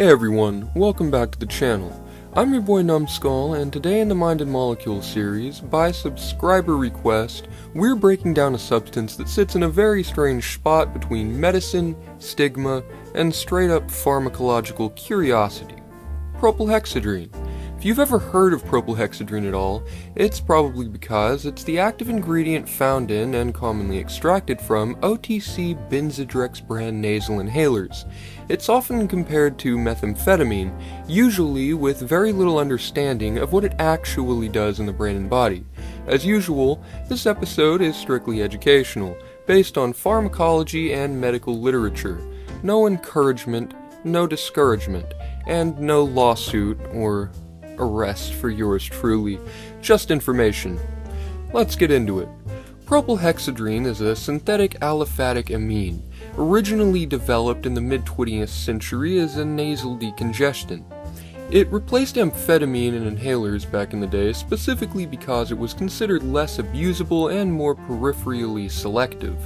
Hey everyone, welcome back to the channel. I'm your boy Numbskull, and today in the Mind and Molecule series, by subscriber request, we're breaking down a substance that sits in a very strange spot between medicine, stigma, and straight up pharmacological curiosity. Propylhexedrine. If you've ever heard of propylhexedrine at all, it's probably because it's the active ingredient found in and commonly extracted from OTC Benzodrex brand nasal inhalers. It's often compared to methamphetamine, usually with very little understanding of what it actually does in the brain and body. As usual, this episode is strictly educational, based on pharmacology and medical literature. No encouragement, no discouragement, and no lawsuit or arrest for yours truly, just information. Let's get into it. Propylhexedrine is a synthetic aliphatic amine, originally developed in the mid-20th century as a nasal decongestant. It replaced amphetamine in inhalers back in the day specifically because it was considered less abusable and more peripherally selective.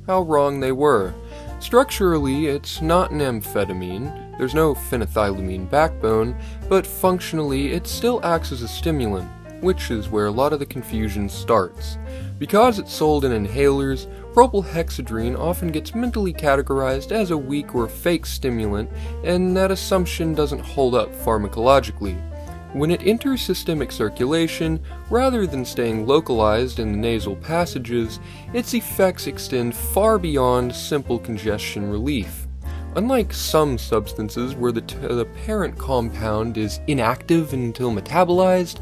How wrong they were. Structurally, it's not an amphetamine, there's no phenethylamine backbone, but functionally it still acts as a stimulant, which is where a lot of the confusion starts. Because it's sold in inhalers, propylhexedrine often gets mentally categorized as a weak or fake stimulant, and that assumption doesn't hold up pharmacologically. When it enters systemic circulation, rather than staying localized in the nasal passages, its effects extend far beyond simple congestion relief. Unlike some substances where the parent compound is inactive until metabolized,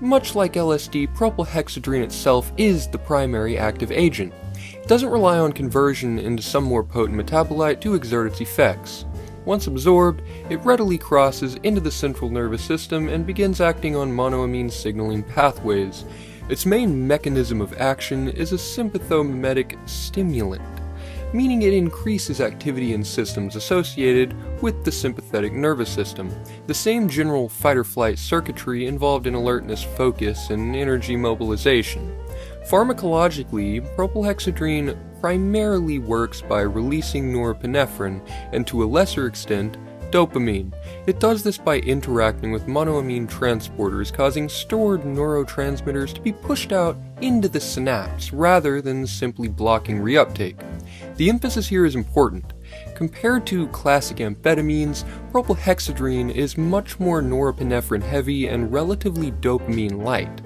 much like LSD, propylhexedrine itself is the primary active agent. It doesn't rely on conversion into some more potent metabolite to exert its effects. Once absorbed, it readily crosses into the central nervous system and begins acting on monoamine signaling pathways. Its main mechanism of action is a sympathomimetic stimulant, meaning it increases activity in systems associated with the sympathetic nervous system, the same general fight-or-flight circuitry involved in alertness, focus, and energy mobilization. Pharmacologically, propylhexedrine primarily works by releasing norepinephrine and, to a lesser extent, dopamine. It does this by interacting with monoamine transporters, causing stored neurotransmitters to be pushed out into the synapse rather than simply blocking reuptake. The emphasis here is important. Compared to classic amphetamines, propylhexedrine is much more norepinephrine heavy and relatively dopamine light.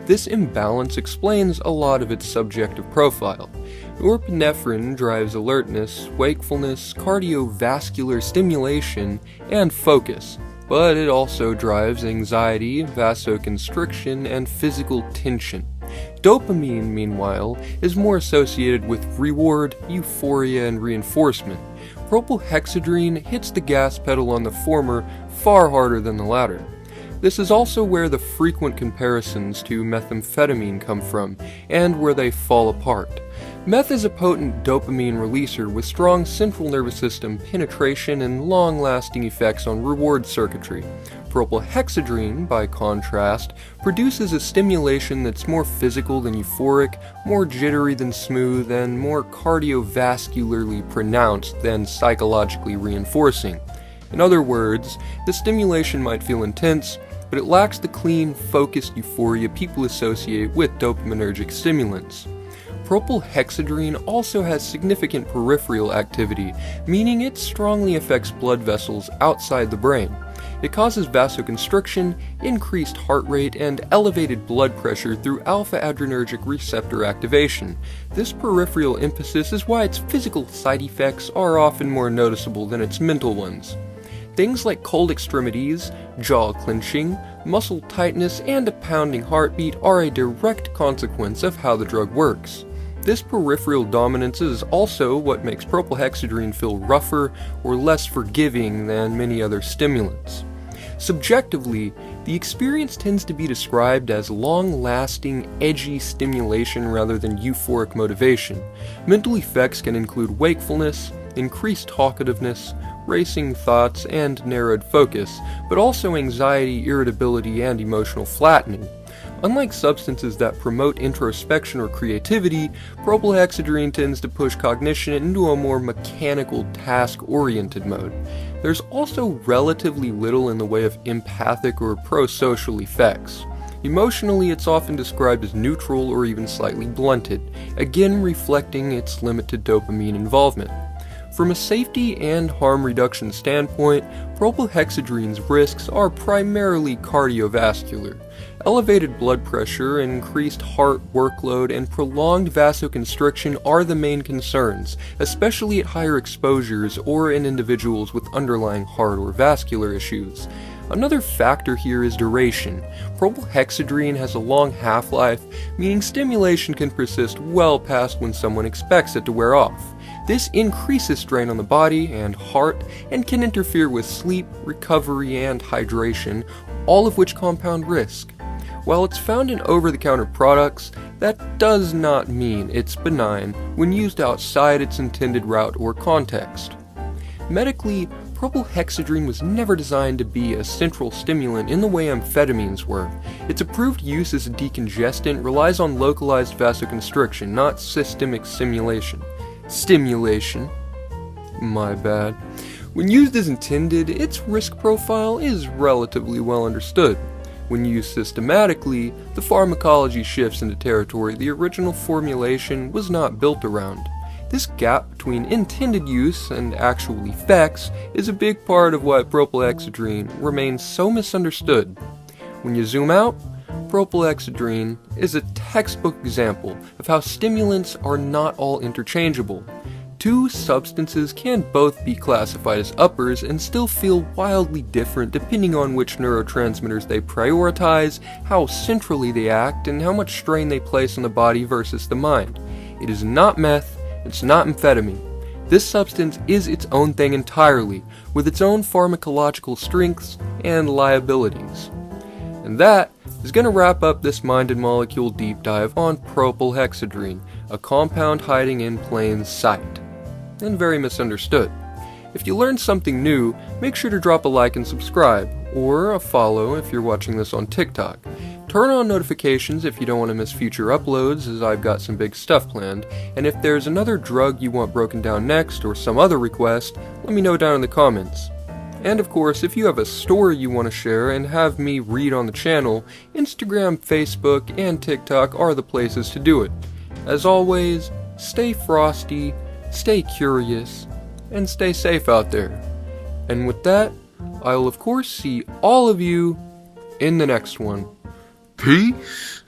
This imbalance explains a lot of its subjective profile. Norepinephrine drives alertness, wakefulness, cardiovascular stimulation, and focus, but it also drives anxiety, vasoconstriction, and physical tension. Dopamine, meanwhile, is more associated with reward, euphoria, and reinforcement. Propylhexedrine hits the gas pedal on the former far harder than the latter. This is also where the frequent comparisons to methamphetamine come from, and where they fall apart. Meth is a potent dopamine releaser with strong central nervous system penetration and long-lasting effects on reward circuitry. Propylhexedrine, by contrast, produces a stimulation that's more physical than euphoric, more jittery than smooth, and more cardiovascularly pronounced than psychologically reinforcing. In other words, the stimulation might feel intense, but it lacks the clean, focused euphoria people associate with dopaminergic stimulants. Propylhexedrine also has significant peripheral activity, meaning it strongly affects blood vessels outside the brain. It causes vasoconstriction, increased heart rate, and elevated blood pressure through alpha-adrenergic receptor activation. This peripheral emphasis is why its physical side effects are often more noticeable than its mental ones. Things like cold extremities, jaw clenching, muscle tightness, and a pounding heartbeat are a direct consequence of how the drug works. This peripheral dominance is also what makes propylhexedrine feel rougher or less forgiving than many other stimulants. Subjectively, the experience tends to be described as long-lasting, edgy stimulation rather than euphoric motivation. Mental effects can include wakefulness, increased talkativeness, racing thoughts, and narrowed focus, but also anxiety, irritability, and emotional flattening. Unlike substances that promote introspection or creativity, propylhexedrine tends to push cognition into a more mechanical, task-oriented mode. There's also relatively little in the way of empathic or pro-social effects. Emotionally, it's often described as neutral or even slightly blunted, again reflecting its limited dopamine involvement. From a safety and harm reduction standpoint, propylhexedrine's risks are primarily cardiovascular. Elevated blood pressure, increased heart workload, and prolonged vasoconstriction are the main concerns, especially at higher exposures or in individuals with underlying heart or vascular issues. Another factor here is duration. Propylhexedrine has a long half-life, meaning stimulation can persist well past when someone expects it to wear off. This increases strain on the body and heart and can interfere with sleep, recovery, and hydration, all of which compound risk. While it's found in over-the-counter products, that does not mean it's benign when used outside its intended route or context. Medically, propylhexedrine was never designed to be a central stimulant in the way amphetamines were. Its approved use as a decongestant relies on localized vasoconstriction, not systemic stimulation. My bad. When used as intended, its risk profile is relatively well understood. When used systematically, the pharmacology shifts into territory the original formulation was not built around. This gap between intended use and actual effects is a big part of why propylhexedrine remains so misunderstood. When you zoom out, propylhexedrine is a textbook example of how stimulants are not all interchangeable. Two substances can both be classified as uppers and still feel wildly different depending on which neurotransmitters they prioritize, how centrally they act, and how much strain they place on the body versus the mind. It is not meth, it's not amphetamine. This substance is its own thing entirely, with its own pharmacological strengths and liabilities. And that is going to wrap up this Mind and Molecule deep dive on propylhexedrine, a compound hiding in plain sight, and very misunderstood. If you learned something new, make sure to drop a like and subscribe, or a follow if you're watching this on TikTok. Turn on notifications if you don't want to miss future uploads, as I've got some big stuff planned, and if there's another drug you want broken down next, or some other request, let me know down in the comments. And of course, if you have a story you want to share and have me read on the channel, Instagram, Facebook, and TikTok are the places to do it. As always, stay frosty, stay curious, and stay safe out there. And with that, I'll of course see all of you in the next one. Peace